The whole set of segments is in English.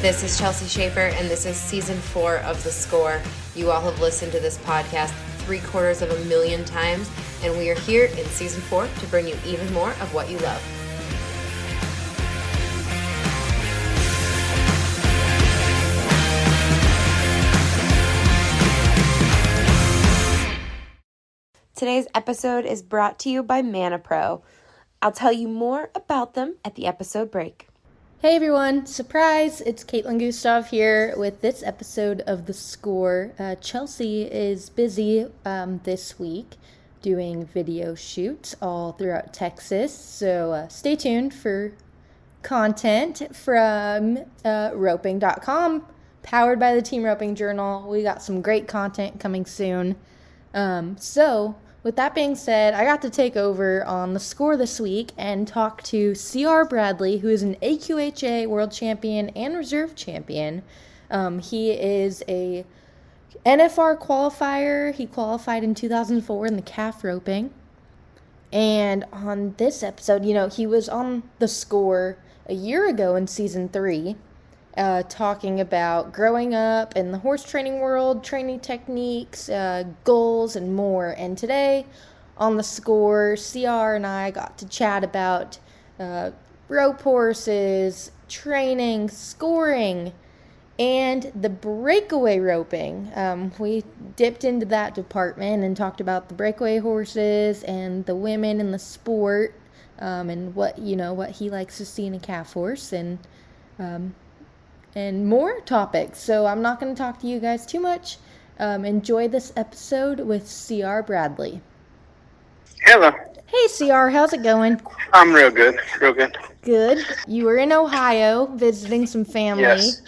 This is Chelsea Schaefer, and this is Season 4 of The Score. You all have listened to this podcast 750,000 times, and we are here in Season 4 to bring you even more of what you love. Today's episode is brought to you by Mana Pro. I'll tell you more about them at the episode break. Hey everyone, surprise, it's Caitlin Gustav here with this episode of The Score. Chelsea is busy this week doing video shoots all throughout Texas, so stay tuned for content from roping.com, powered by the Team Roping Journal. We got some great content coming soon. So with that being said, I got to take over on The Score this week and talk to C.R. Bradley, who is an AQHA world champion and reserve champion. He is a NFR qualifier. He qualified in 2004 in the calf roping. And on this episode, he was on The Score a year ago in Season 3, talking about growing up in the horse training world, training techniques, goals, and more. And today on The Score, CR and I got to chat about rope horses, training, scoring, and the breakaway roping. We dipped into that department and talked about the breakaway horses and the women in the sport, and what he likes to see in a calf horse, and more topics. So I'm not going to talk to you guys too much. Enjoy this episode with C.R. Bradley. Hello. Hey, C.R., how's it going? I'm real good. Good. You were in Ohio visiting some family. Yes.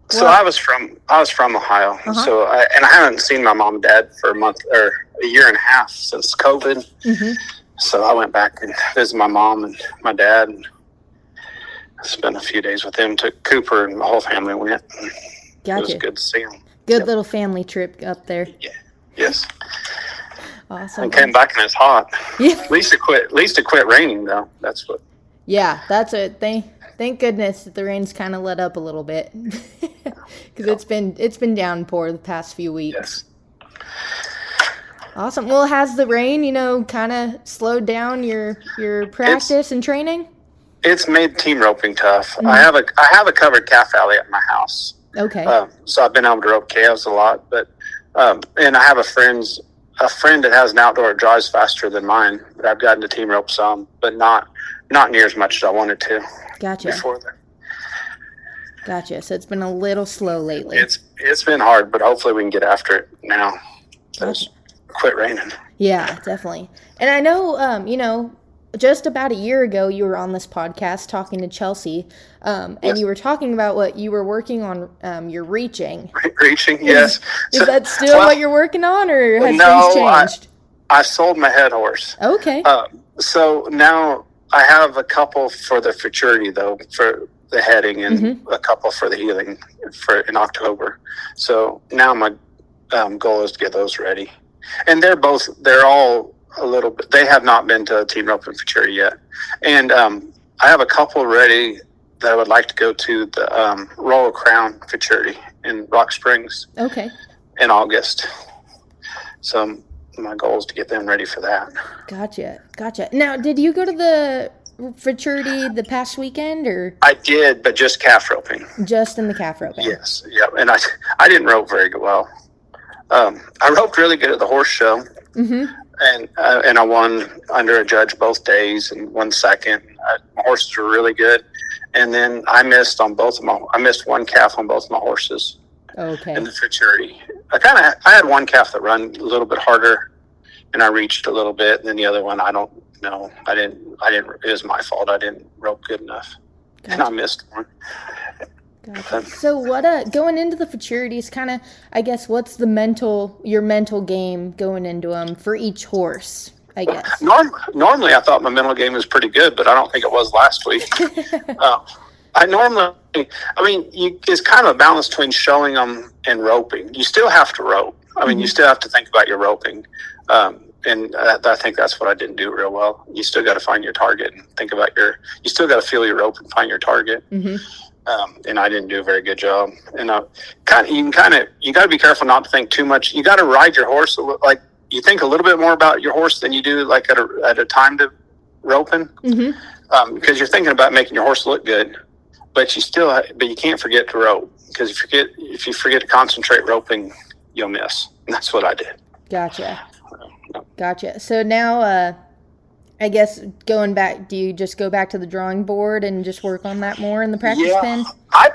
So I was from Ohio. Uh-huh. So I haven't seen my mom and dad for a year and a half since COVID. Mm-hmm. So I went back and visited my mom and my dad and spent a few days with them. Took Cooper and my whole family went. Gotcha. It was good to see them. Good little family trip up there. Yeah. Yes. Awesome. And came back and it's hot. Yeah. At least it quit raining though. That's what. Yeah, that's it. Thank goodness that the rain's kind of let up a little bit, because it's been downpour the past few weeks. Yes. Awesome. Well, has the rain, kind of slowed down your practice and training? It's made team roping tough. Mm-hmm. I have a covered calf alley at my house. Okay. So I've been able to rope calves a lot, but and I have a friend that has an outdoor that drives faster than mine. But I've gotten to team rope some, but not near as much as I wanted to. Gotcha. Before that. Gotcha. So it's been a little slow lately. It's been hard, but hopefully we can get after it now. Gotcha. Quit raining. Yeah, definitely. And I know, just about a year ago, you were on this podcast talking to Chelsea, and yes. You were talking about what you were working on, your reaching. Reaching, yes. Is that still what you're working on, or has things changed? I sold my head horse. Okay. So now I have a couple for the futurity, though, for the heading, and mm-hmm. a couple for the healing in October. So now my goal is to get those ready. And they're all a little bit, they have not been to Team Rope and Futurity yet. And I have a couple ready that I would like to go to the Royal Crown Futurity in Rock Springs. Okay. In August. So my goal is to get them ready for that. Gotcha. Now, did you go to the Futurity the past weekend, or? I did, but just calf roping. Just in the calf roping. Yes. Yep. And I didn't rope very well. I roped really good at the horse show. Mm-hmm. And I won under a judge both days and won second. My horses were really good. And then I missed one calf on both my horses. Okay. In the futurity. I had one calf that run a little bit harder, and I reached a little bit. And then the other one, I don't know. I didn't. It was my fault. I didn't rope good enough, and I missed one. Gotcha. So what going into the futurities, kind of, I guess, what's your mental game going into them for each horse, I guess? Normally I thought my mental game was pretty good, but I don't think it was last week. It's kind of a balance between showing them and roping. You still have to rope. Mm-hmm. You still have to think about your roping. And I think that's what I didn't do real well. You still got to find your target and think about you still got to feel your rope and find your target. Mm-hmm. and I didn't do a very good job. And you got to be careful not to think too much. You got to ride your horse like you think a little bit more about your horse than you do like at a time to roping, because you're thinking about making your horse look good, but you can't forget to rope, because if you forget to concentrate roping, you'll miss. And that's what I did. Gotcha. So now, I guess going back, do you just go back to the drawing board and just work on that more in the practice pen? I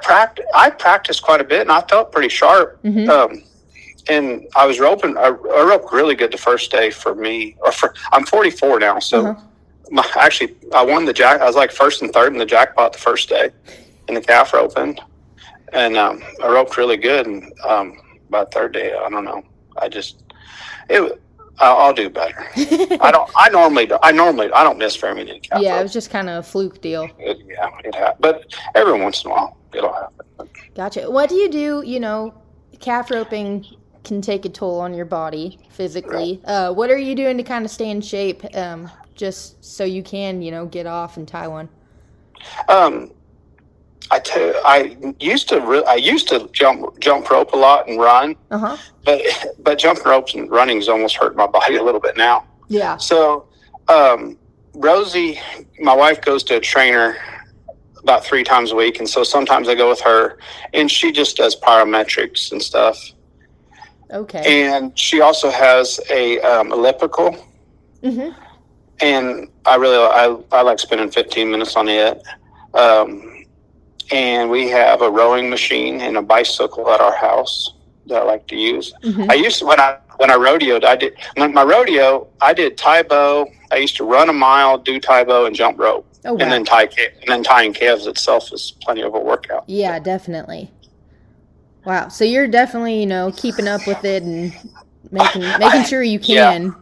practiced quite a bit, and I felt pretty sharp. And I was roping. I roped really good the first day for me. I'm 44 now, so I won the jack. I was like first and third in the jackpot the first day in the calf roping, and I roped really good. And by the third day, I don't know. I'll do better. I normally don't miss very many calf Yeah, ropes. it was just kind of a fluke deal. It happened. But every once in a while, it'll happen. Gotcha. What do you do? Calf roping can take a toll on your body physically. Right. What are you doing to kind of stay in shape, just so you can, get off and tie one? I used to jump rope a lot and run, but jumping ropes and running's almost hurt my body a little bit now. Yeah. So, Rosie, my wife, goes to a trainer about 3 times a week, and so sometimes I go with her, and she just does plyometrics and stuff. Okay. And she also has a elliptical, and I like spending 15 minutes on it. And we have a rowing machine and a bicycle at our house that I like to use. I used to, when I rodeoed, I did tie bow. I used to run a mile, do tie bow, and jump rope. Oh, wow. And then tying calves itself is plenty of a workout. Yeah, definitely. Wow. So you're definitely, keeping up with it and making sure you can. Yeah.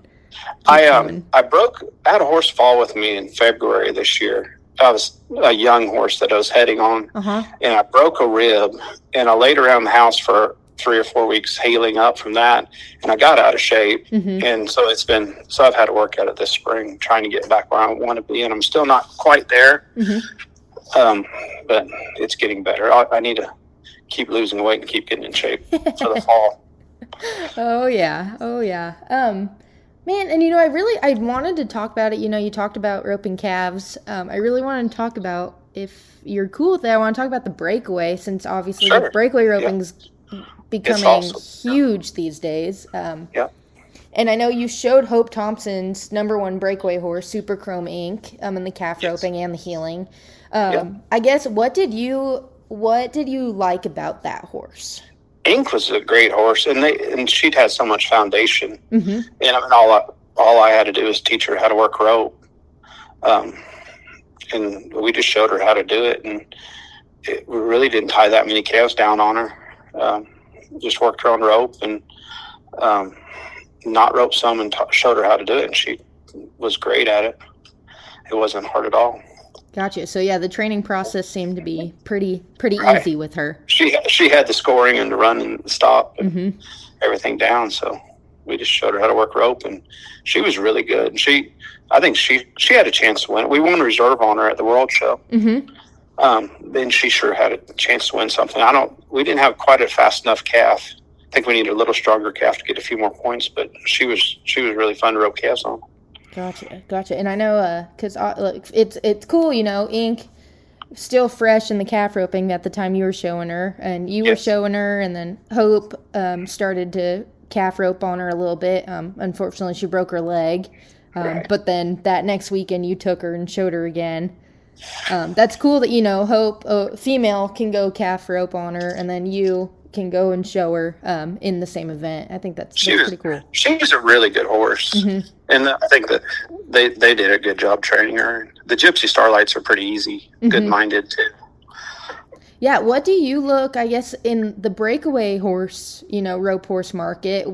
I had a horse fall with me in February this year. I was a young horse that I was heading on, and I broke a rib, and I laid around the house for 3 or 4 weeks healing up from that, and I got out of shape. And so I've had to work at it this spring, trying to get back where I want to be, and I'm still not quite there, but it's getting better. I need to keep losing weight and keep getting in shape for the fall. Oh yeah. Man, and I wanted to talk about it. You talked about roping calves. I really wanted to talk about, if you're cool with that, I want to talk about the breakaway, since obviously the breakaway roping's becoming huge these days. And I know you showed Hope Thompson's #1 breakaway horse, Super Chrome Inc., in the calf roping and the healing. I guess, what did you like about that horse? Ink was a great horse, and she'd had so much foundation, and all I had to do was teach her how to work rope, and we just showed her how to do it, and we really didn't tie that many calves down on her. Just worked her on rope and not rope some, and showed her how to do it, and she was great at it. It wasn't hard at all. Gotcha. So yeah, the training process seemed to be pretty easy with her. She had the scoring and the run and the stop and everything down. So we just showed her how to work rope, and she was really good. And I think she had a chance to win. We won a reserve on her at the World Show. Then she sure had a chance to win something. We didn't have quite a fast enough calf. I think we needed a little stronger calf to get a few more points, but she was really fun to rope calves on. Gotcha. And I know, because it's cool, Ink still fresh in the calf roping at the time you were showing her, and you were showing her, and then Hope started to calf rope on her a little bit. Unfortunately, she broke her leg, but then that next weekend you took her and showed her again. That's cool that, Hope, female, can go calf rope on her, and then you can go and show her in the same event. I think that's pretty cool. She was a really good horse, and I think that they did a good job training her. The Gypsy Starlights are pretty easy, good-minded too. Yeah, what do you look, I guess, in the breakaway horse, rope horse market?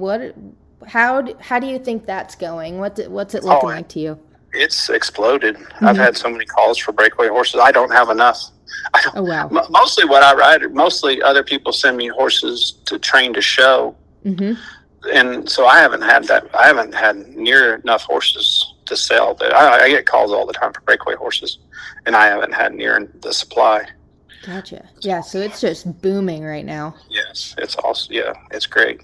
How do you think that's going? What's it looking like to you? It's exploded. I've had so many calls for breakaway horses. I don't have enough. Oh, wow. Mostly what I ride, mostly other people send me horses to train to show. And so I haven't had that. I haven't had near enough horses to sell. I get calls all the time for breakaway horses, and I haven't had near the supply. Gotcha. Yeah, so it's just booming right now. Yes, it's awesome. Yeah, it's great.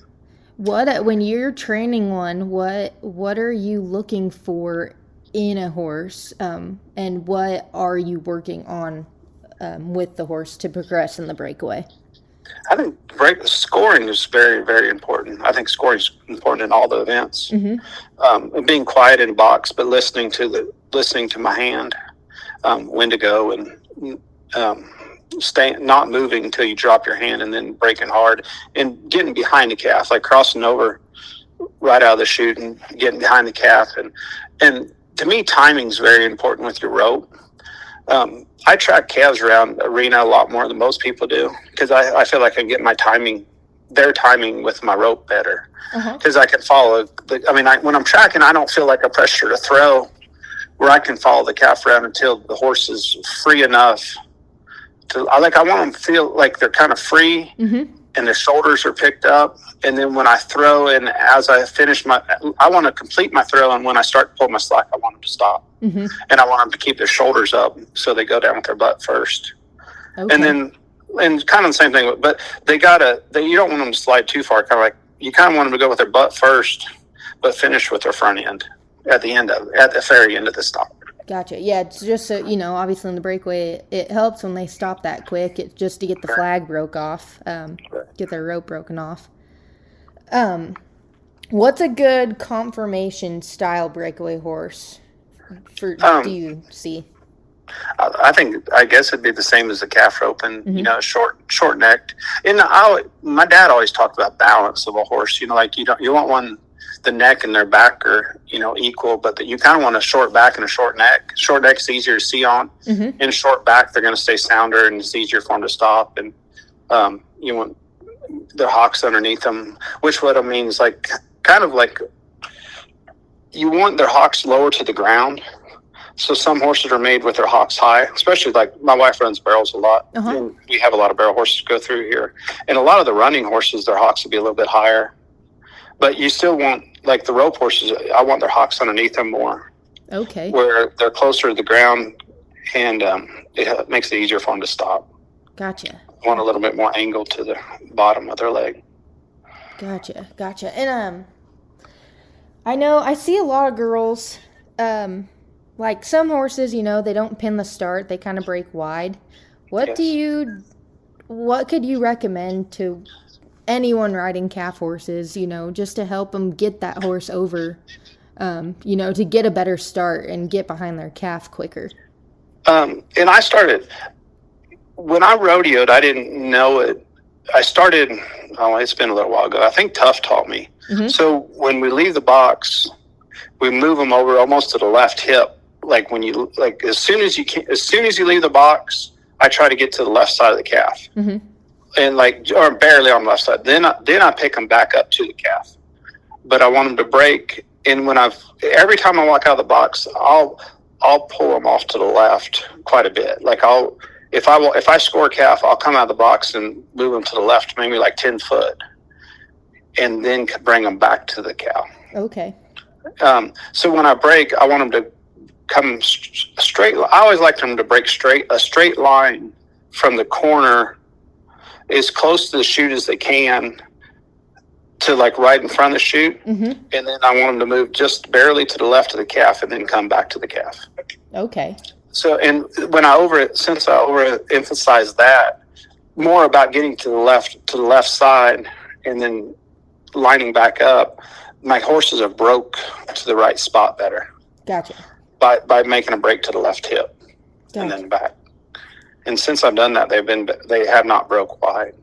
When you're training one, what are you looking for in a horse, and what are you working on with the horse to progress in the breakaway? I think scoring is very, very important. I think scoring is important in all the events. Being quiet in box, but listening to my hand, when to go, and not moving until you drop your hand, and then breaking hard and getting behind the calf, like crossing over right out of the chute and getting behind the calf. And to me, timing is very important with your rope. I track calves around arena a lot more than most people do, because I feel like I get their timing with my rope better, because I can follow. When I'm tracking, I don't feel like a pressure to throw, where I can follow the calf around until the horse is free enough I want them to feel like they're kind of free, and their shoulders are picked up. And then when I throw, and as I finish I want to complete my throw, and when I start to pull my slack, I want them to stop. And I want them to keep their shoulders up, so they go down with their butt first. Okay. And kind of the same thing, but you don't want them to slide too far. Kind of like, you kind of want them to go with their butt first, but finish with their front end at the very end of the stop. Gotcha. Yeah, it's just so, obviously in the breakaway, it helps when they stop that quick. It's just to get the flag broke off, get their rope broken off. What's a good conformation style breakaway horse do you see? I guess it'd be the same as the calf rope, and short necked. And my dad always talked about balance of a horse. You want one, the neck and their back are equal, but you kind of want a short back and a short neck. Short neck is easier to see on. In short back, they're going to stay sounder, and it's easier for them to stop. And you want their hocks underneath them, which what I mean is kind of like you want their hocks lower to the ground. So some horses are made with their hocks high, especially like my wife runs barrels a lot. And we have a lot of barrel horses go through here. And a lot of the running horses, their hocks will be a little bit higher. But you still want, like the rope horses, I want their hocks underneath them more. Okay. Where they're closer to the ground, and it makes it easier for them to stop. Gotcha. I want a little bit more angle to the bottom of their leg. Gotcha. And I know I see a lot of girls, like some horses, they don't pin the start, they kind of break wide. What could you recommend to anyone riding calf horses, just to help them get that horse over, to get a better start and get behind their calf quicker? And I started, when I rodeoed, I didn't know it. I started, it's been a little while ago. I think Tough taught me. So when we leave the box, we move them over almost to the left hip. Like as soon as you leave the box, I try to get to the left side of the calf. And or barely on the left side. Then I pick them back up to the calf. But I want them to break. And every time I walk out of the box, I'll pull them off to the left quite a bit. If I score a calf, I'll come out of the box and move them to the left, maybe like 10 foot, and then bring them back to the cow. Okay. So when I break, I want them to come straight. I always like them to break a straight line from the corner as close to the chute as they can to right in front of the chute. And then I want them to move just barely to the left of the calf and then come back to the calf. Okay. So, and since I overemphasize that, more about getting to the left side and then lining back up, my horses have broke to the right spot better. Gotcha. By making a break to the left hip and then back. And since I've done that, they have not broke wide.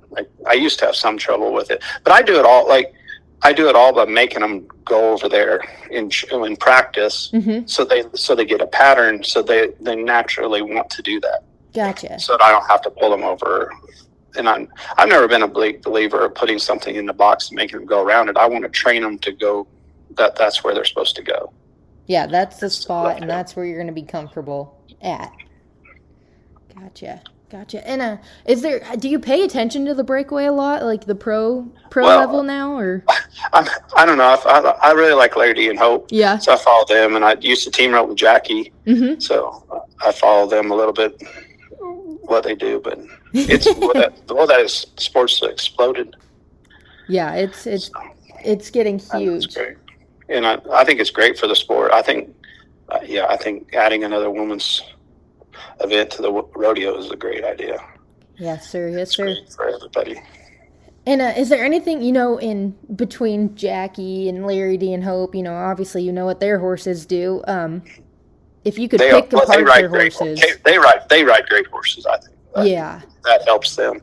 I used to have some trouble with it, but I do it all by making them go over there in practice. So they get a pattern, so they naturally want to do that. Gotcha. So that I don't have to pull them over. And I've never been a big believer of putting something in the box and making them go around it. I want to train them to go. That's where they're supposed to go. Yeah, that's the spot, and that's where you're going to be comfortable at. Gotcha. And do you pay attention to the breakaway a lot, like the pro level now, or? I don't know. I really like Larry D and Hope. Yeah. So I follow them, and I used to team rope with Jackie. So I follow them a little bit what they do, but that is sports exploded. Yeah, it's getting huge. Great. And I think it's great for the sport. I think adding another women's event to the rodeo is a great idea. Yes, sir. Yes, sir. Great for everybody. And is there anything, in between Jackie and Larry D and Hope, obviously you know what their horses do. If you could pick apart their horses. They ride great horses, I think. That helps them.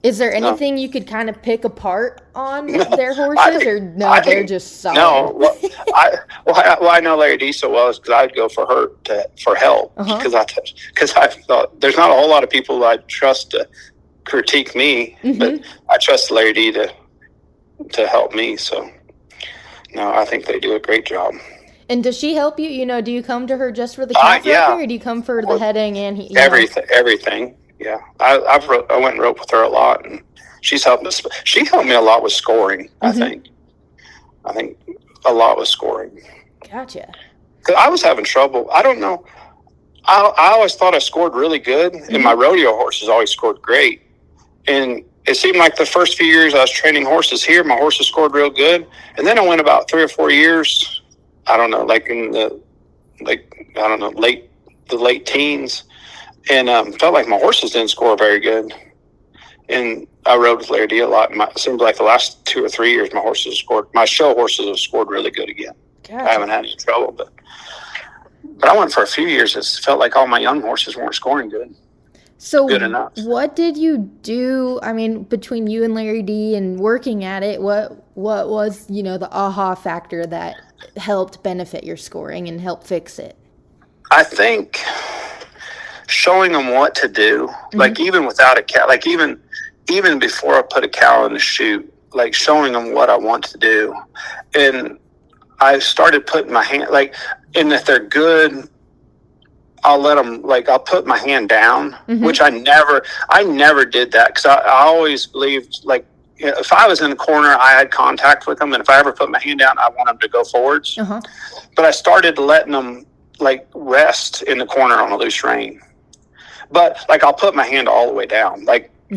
Is there anything you could kind of pick apart on their horses, they're just solid? No, I know Larry D so well because I'd go for her for help because I thought there's not a whole lot of people I trust to critique me, but I trust Larry D to help me. So, no, I think they do a great job. And does she help you? Do you come to her just for the calf roping, or do you come for the heading and everything? Yeah, I went and roped with her a lot, and she's helped us. She helped me a lot with scoring. I think a lot with scoring. Gotcha. Because I was having trouble. I don't know. I always thought I scored really good, and my rodeo horses always scored great. And it seemed like the first few years I was training horses here, my horses scored real good. And then I went about 3 or 4 years. I don't know, like in the late teens. And felt like my horses didn't score very good. And I rode with Larry D a lot. It seems like the last 2 or 3 years, my show horses have scored really good again. Gotcha. I haven't had any trouble, but I went for a few years. It felt like all my young horses weren't scoring good. So good enough. What did you do? I mean, between you and Larry D and working at it, what was, the aha factor that helped benefit your scoring and help fix it? I think showing them what to do, like even without a cow, like even before I put a cow in the chute, like showing them what I want to do. And I started putting my hand, and if they're good, I'll let them, I'll put my hand down, which I never did that. Cause I always believed, if I was in the corner, I had contact with them. And if I ever put my hand down, I want them to go forwards. But I started letting them rest in the corner on a loose rein. But I'll put my hand all the way down,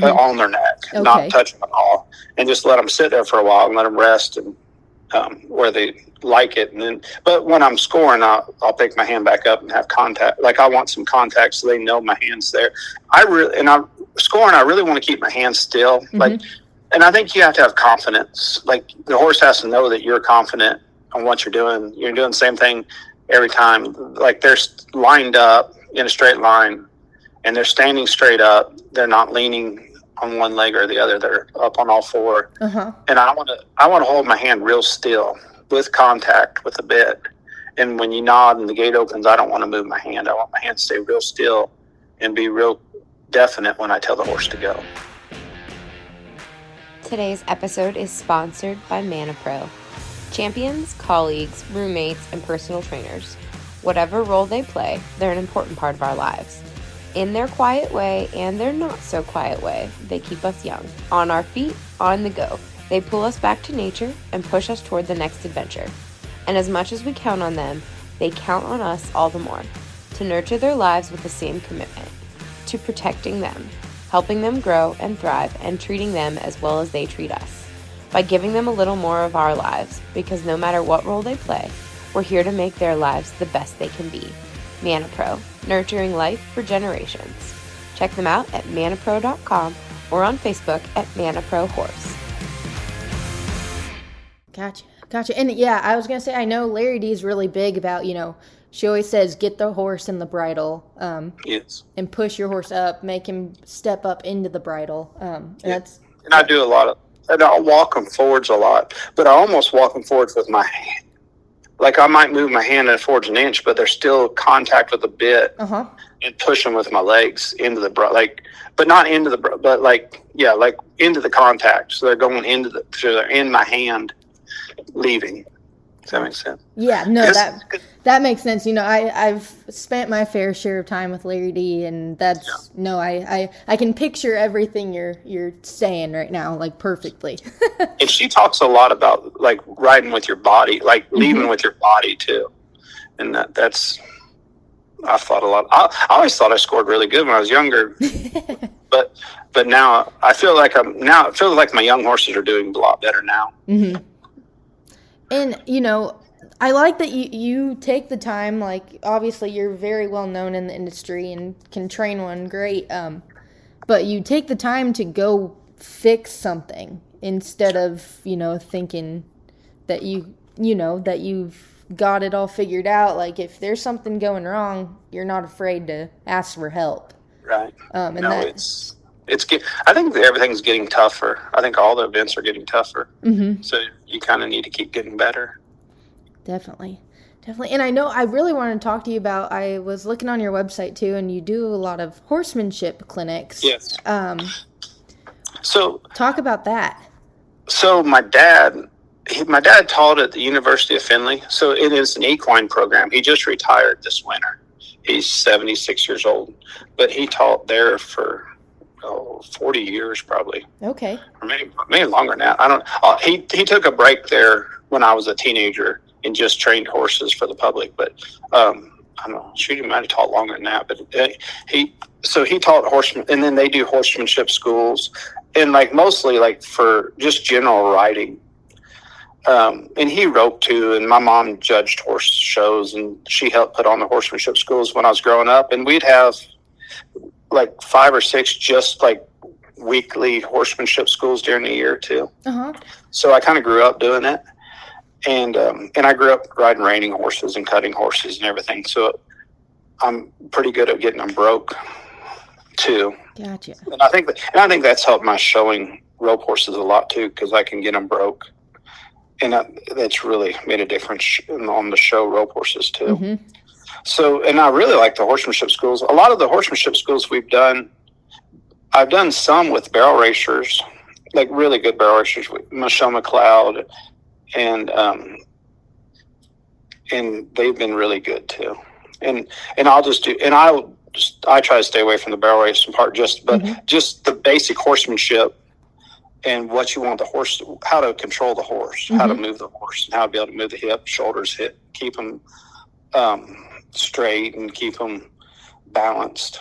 on their neck, not touching them all, and just let them sit there for a while and let them rest and where they like it. And then, but when I'm scoring, I'll pick my hand back up and have contact. I want some contact so they know my hand's there. I really want to keep my hand still. And I think you have to have confidence. The horse has to know that you're confident on what you're doing. You're doing the same thing every time. They're lined up in a straight line, and they're standing straight up. They're not leaning on one leg or the other. They're up on all four. And I want to hold my hand real still with contact with the bit. And when you nod and the gate opens, I don't want to move my hand. I want my hand to stay real still and be real definite when I tell the horse to go. Today's episode is sponsored by ManaPro. Champions, colleagues, roommates, and personal trainers. Whatever role they play, they're an important part of our lives. In their quiet way and their not so quiet way, they keep us young. On our feet, on the go. They pull us back to nature and push us toward the next adventure. And as much as we count on them, they count on us all the more. To nurture their lives with the same commitment. To protecting them, helping them grow and thrive, and treating them as well as they treat us. By giving them a little more of our lives, because no matter what role they play, we're here to make their lives the best they can be. ManaPro, nurturing life for generations. Check them out at manapro.com or on Facebook at ManaPro Horse. Gotcha. And yeah, I was going to say, I know Larry D is really big about, she always says, get the horse in the bridle. Yes. And push your horse up, make him step up into the bridle. And I do a lot of, and I'll walk them forwards a lot, but I almost walk them forwards with my hand. I might move my hand and forwards an inch, but there's still contact with the bit and push them with my legs into the but not into the, but into the contact. So they're going so they're in my hand, leaving. Does that make sense? Yeah, no, that makes sense. I've spent my fair share of time with Larry D, and that's I can picture everything you're saying right now, perfectly. And she talks a lot about riding with your body, leading with your body too, and that's I've thought a lot. I always thought I scored really good when I was younger, but now I feel like it feels like my young horses are doing a lot better now. Mm-hmm. And, I like that you take the time, like, obviously you're very well known in the industry and can train one great, but you take the time to go fix something instead of, thinking that that you've got it all figured out. Like, if there's something going wrong, you're not afraid to ask for help. Right. I think everything's getting tougher. I think all the events are getting tougher. Mm-hmm. So you kind of need to keep getting better. Definitely. And I know I really wanted to talk to you about, I was looking on your website too, and you do a lot of horsemanship clinics. Yes. So talk about that. So my dad taught at the University of Findlay. So it is an equine program. He just retired this winter. He's 76 years old, but he taught there for 40 years probably. Okay. Or maybe longer than that. I don't. He took a break there when I was a teenager and just trained horses for the public. But I don't know. Shoot, he might have taught longer than that. But he taught horseman, and then they do horsemanship schools, and like mostly like for just general riding. And he roped too, and my mom judged horse shows, and she helped put on the horsemanship schools when I was growing up. And we'd have like 5 or 6 just like weekly horsemanship schools during the year too. Uh-huh. So I kind of grew up doing it, and I grew up riding reining horses and cutting horses and everything. So I'm pretty good at getting them broke too. Gotcha. And I think that's helped my showing rope horses a lot too, because I can get them broke. And that's really made a difference on the show rope horses too. Mm-hmm. So, and I really like the horsemanship schools. A lot of the horsemanship schools I've done some with barrel racers, like really good barrel racers with Michelle McLeod, and they've been really good too. And I try to stay away from the barrel racing part, just the basic horsemanship. And what you want the horse, how to control the horse, how to move the horse, and how to be able to move the hip, shoulders, keep them straight and keep them balanced.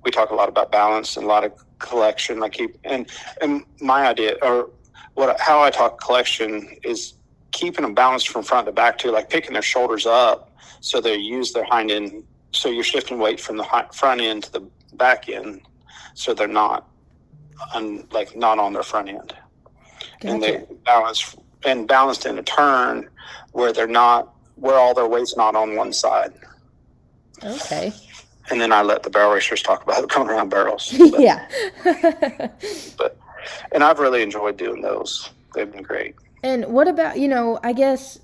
We talk a lot about balance and a lot of collection. And my idea, or how I talk collection, is keeping them balanced from front to back too, like picking their shoulders up so they use their hind end. So you're shifting weight from the front end to the back end, so they're not not on their front end. Gotcha. And they balanced in a turn where all their weight's not on one side. Okay. And then I let the barrel racers talk about going around barrels. Yeah. And I've really enjoyed doing those. They've been great. And what about, I guess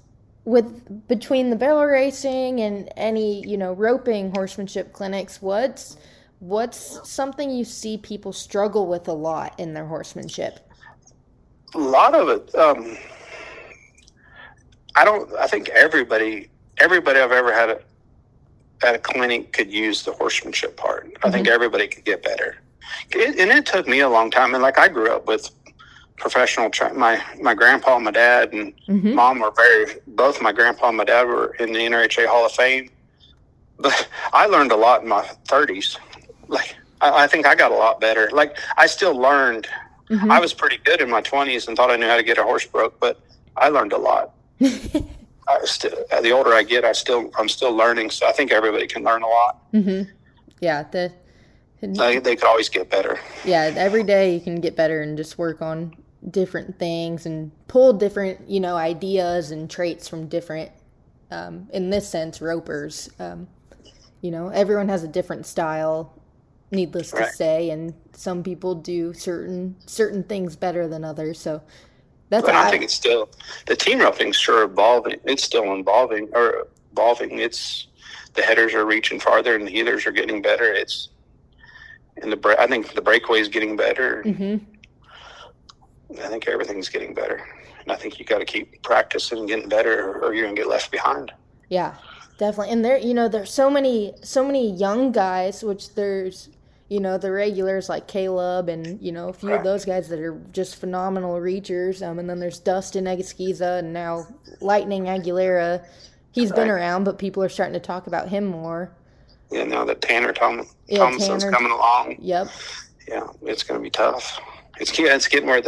between the barrel racing and any, roping horsemanship clinics, what's something you see people struggle with a lot in their horsemanship? A lot of it. I think everybody I've ever had at a clinic could use the horsemanship part. I think everybody could get better. And it took me a long time. And like I grew up with professional, my grandpa and my dad and mom were both my grandpa and my dad were in the NRHA Hall of Fame. But I learned a lot in my 30s. Like, I think I got a lot better. Like, I still learned. I was pretty good in my 20s and thought I knew how to get a horse broke, but I learned a lot. The older I get, I'm still learning. So I think everybody can learn a lot. Yeah. They could always get better. Yeah. Every day you can get better and just work on different things and pull different, ideas and traits from different, in this sense, ropers. Everyone has a different style, needless to say, and some people do certain things better than others. So that's. But I think it's still the team roping's sure evolving. It's still evolving. It's the headers are reaching farther and the heelers are getting better. I think the breakaway is getting better. I think everything's getting better, and I think you got to keep practicing and getting better, or you're gonna get left behind. Yeah. Definitely. And there's so many young guys, which there's, the regulars like Caleb and, a few of those guys that are just phenomenal reachers. And then there's Dustin Egusquiza and now Lightning Aguilera. He's been around, but people are starting to talk about him more. now that Thomason's coming along. Yep. Yeah, it's going to be tough. It's getting where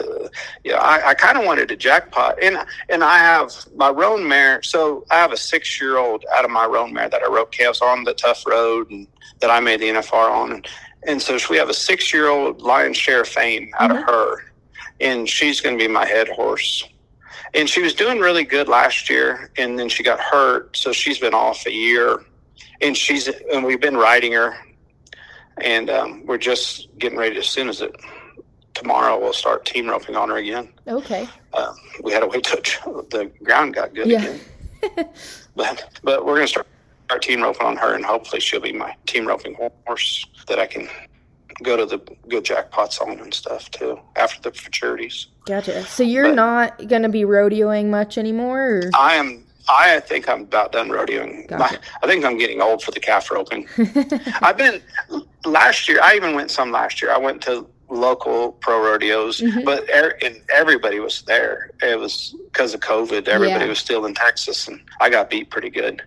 I kind of wanted to jackpot, and I have my roan mare. So I have a 6-year-old out of my roan mare that I rode calves on the tough road, and that I made the NFR on, and so we have a 6-year-old lion's share of fame out of her, and she's going to be my head horse. And she was doing really good last year, and then she got hurt, so she's been off a year, and we've been riding her, and we're just getting ready tomorrow we'll start team roping on her again. Okay. We had to wait till the ground got good again. But we're going to start team roping on her, and hopefully she'll be my team roping horse that I can go to the good jackpots on and stuff too after the futurities. Gotcha. So you're not going to be rodeoing much anymore? Or? I think I'm about done rodeoing. Gotcha. I think I'm getting old for the calf roping. Last year, I even went some last year. I went to local pro rodeos, but everybody was there. It was because of COVID. Everybody was still in Texas, and I got beat pretty good.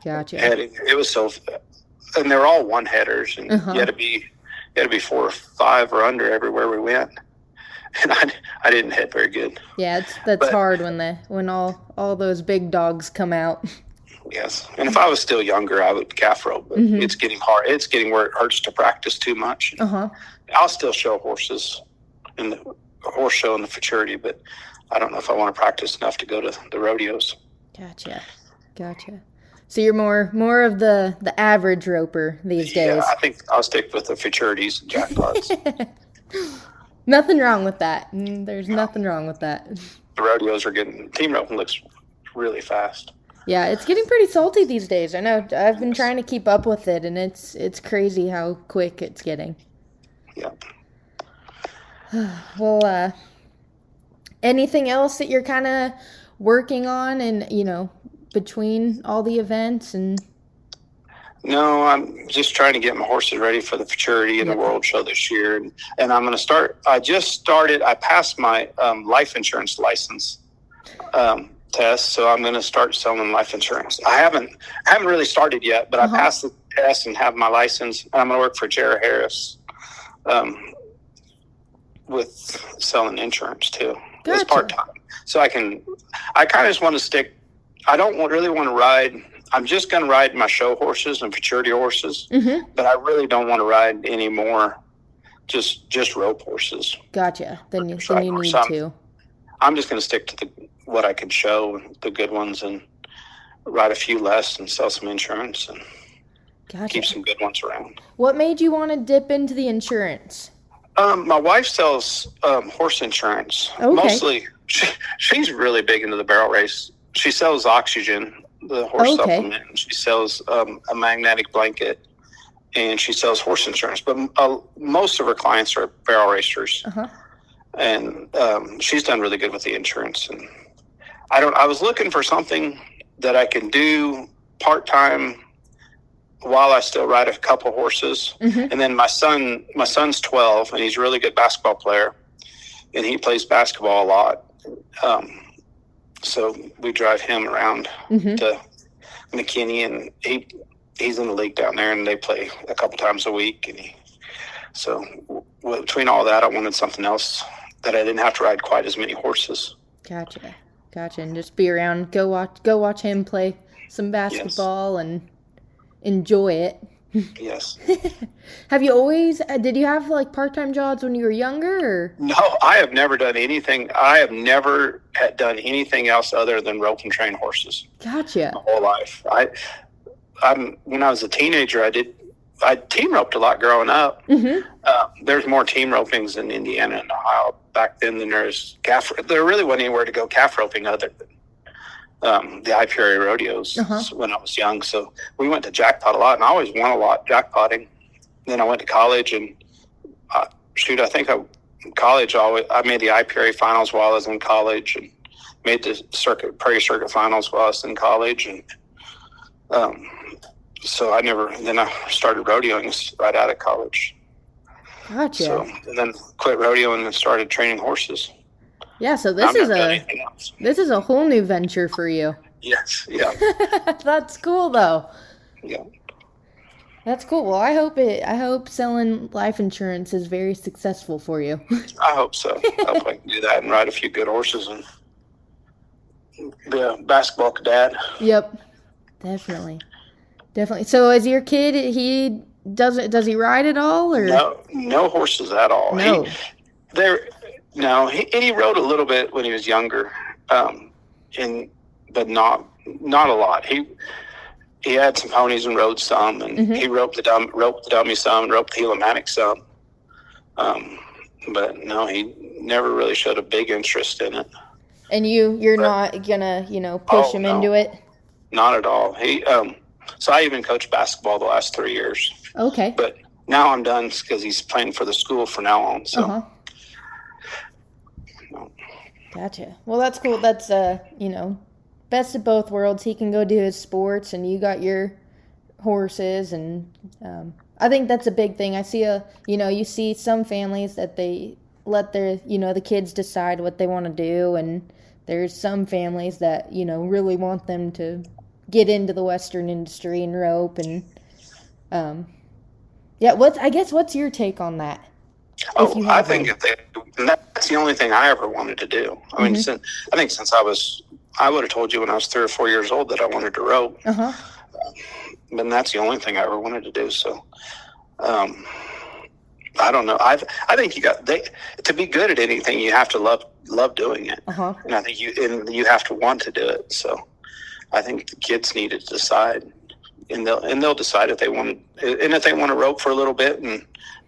Gotcha. It was and they're all one headers, and you had to be 4 or 5 or under everywhere we went. And I didn't hit very good. Yeah, that's hard when all those big dogs come out. Yes, and if I was still younger, I would calf rope. But it's getting hard. It's getting where it hurts to practice too much. I'll still show horses in the horse show and the futurity, but I don't know if I want to practice enough to go to the rodeos. Gotcha. So you're more of the average roper these days. Yeah, I think I'll stick with the futurities and jackpots. Nothing wrong with that. There's nothing wrong with that. The rodeos are team roping looks really fast. Yeah, it's getting pretty salty these days. I know. I've been trying to keep up with it, and it's crazy how quick it's getting. Yeah. Well, anything else that you're kind of working on and, between all the events and... No, I'm just trying to get my horses ready for the futurity and the world show this year. And I'm going to start. I passed my life insurance license test, so I'm going to start selling life insurance. I haven't really started yet, but I passed the test and have my license. And I'm going to work for Jared Harris with selling insurance too. Gotcha. It's part-time. So I kind of just want to stick. I don't really want to ride. I'm just going to ride my show horses and futurity horses, but I really don't want to ride any more just rope horses. Gotcha. Then you need to. I'm just going to stick to what I can show, the good ones, and ride a few less and sell some insurance and keep some good ones around. What made you want to dip into the insurance? My wife sells horse insurance. Okay. Mostly, she's really big into the barrel race. She sells oxygen, the horse supplement, and she sells a magnetic blanket, and she sells horse insurance. But most of her clients are barrel racers, and she's done really good with the insurance. And I was looking for something that I can do part-time while I still ride a couple horses. And then my son's 12, and he's a really good basketball player, and he plays basketball a lot. So we drive him around to McKinney, and he's in the league down there, and they play a couple times a week. And so between all that, I wanted something else that I didn't have to ride quite as many horses. Gotcha. And just be around, go watch him play some basketball and enjoy it. Yes. Did you have like part-time jobs when you were younger? Or? No, I have never done anything. I have never done anything else other than rope and train horses. Gotcha. My whole life. When I was a teenager, I team roped a lot growing up. There's more team ropings in Indiana and Ohio back then than there's calf. There really wasn't anywhere to go calf roping other than the IPRA rodeos when I was young. So we went to jackpot a lot, and I always won a lot jackpotting. Then I went to college, and I think I made the IPRA finals while I was in college, and made the Prairie Circuit finals while I was in college. And so then I started rodeoing right out of college. Gotcha. So, and then quit rodeoing and started training horses. Yeah, so this is a whole new venture for you. Yes, yeah. That's cool, though. Yeah. That's cool. Well, I hope selling life insurance is very successful for you. I hope so. I hope I can do that and ride a few good horses and be a basketball dad. Yep. Definitely. So is your kid, does he ride at all, or? No horses at all. No. He rode a little bit when he was younger. But not a lot. He had some ponies and rode some, and he roped the dummy some, and roped the Helomatic some. But no, he never really showed a big interest in it. And you're not gonna, push him into it? Not at all. So I even coached basketball the last 3 years. Okay. But now I'm done because he's playing for the school from now on. So. No. Gotcha. Well, that's cool. That's best of both worlds. He can go do his sports, and you got your horses, and I think that's a big thing. I see you see some families that they let their, the kids decide what they want to do, and there's some families that, really want them to get into the Western industry and rope, and what's your take on that? I think that's the only thing I ever wanted to do. I mean, since I would have told you when I was 3 or 4 years old that I wanted to rope. But that's the only thing I ever wanted to do. So, I don't know. I think to be good at anything, you have to love doing it. And I think you have to want to do it. So, I think the kids need to decide, and they'll decide if they want to, and if they want to rope for a little bit and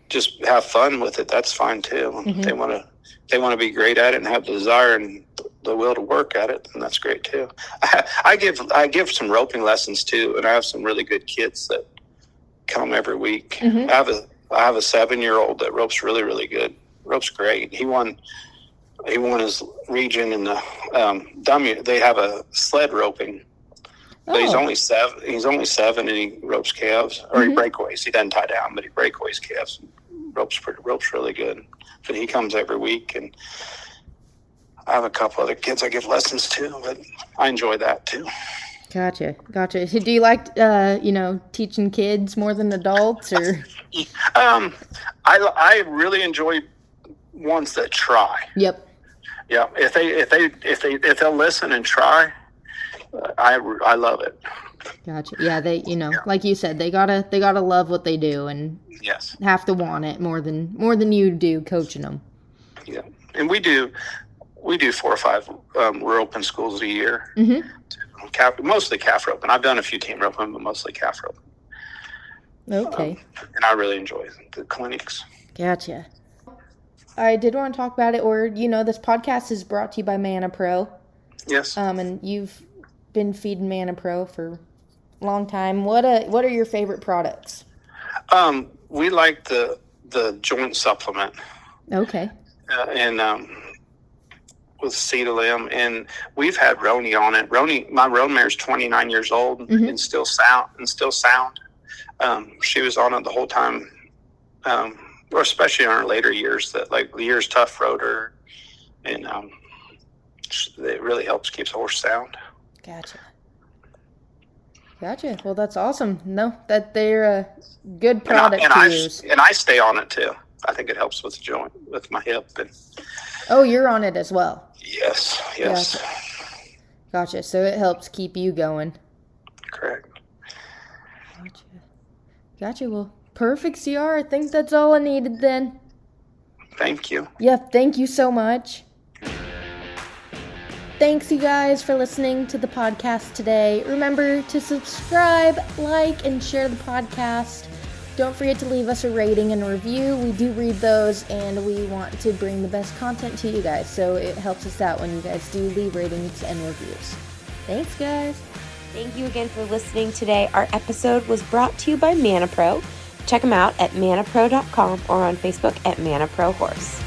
just have fun with it, that's fine too. If they want to be great at it and have the desire and the will to work at it, then that's great too. I give some roping lessons too, and I have some really good kids that come every week. I have a 7-year-old that ropes really, really good. Ropes great. He won his region in the dummy. They have a sled roping. But he's only 7. He's only 7, and he ropes calves, or he breakaways. He doesn't tie down, but he breakaways calves. Ropes really good. But he comes every week, and I have a couple other kids I give lessons to, but I enjoy that too. Gotcha. Do you like, teaching kids more than adults, or? I really enjoy ones that try. Yep. Yeah. If they'll listen and try, I love it. Gotcha. Yeah, they, like you said, they gotta love what they do, and have to want it more than you do coaching them. Yeah, and we do 4 or 5 roping schools a year. Mostly calf roping. I've done a few team roping, but mostly calf roping. Okay. And I really enjoy the clinics. Gotcha. I did want to talk about it, or this podcast is brought to you by Mana Pro. Yes. And you've been feeding Mana Pro for a long time. What are your favorite products? We like the joint supplement. Okay. And with Cetolem, and we've had Roni on it. My roan mare is 29 years old and still sound. She was on it the whole time, or especially in her later years. That like the years tough rode her, and it really helps keeps the horse sound. Gotcha. Well, that's awesome. No, that they're a good product to use. And I stay on it too. I think it helps with the joint, with my hip. And oh, you're on it as well. Yes. Gotcha. So it helps keep you going. Correct. Gotcha. Well, perfect, CR. I think that's all I needed then. Thank you. Yep. Thank you so much. Thanks, you guys, for listening to the podcast today. Remember to subscribe, like, and share the podcast. Don't forget to leave us a rating and a review. We do read those, and we want to bring the best content to you guys, so it helps us out when you guys do leave ratings and reviews. Thanks, guys. Thank you again for listening today. Our episode was brought to you by Mana Pro. Check them out at manapro.com or on Facebook at Mana Pro Horse.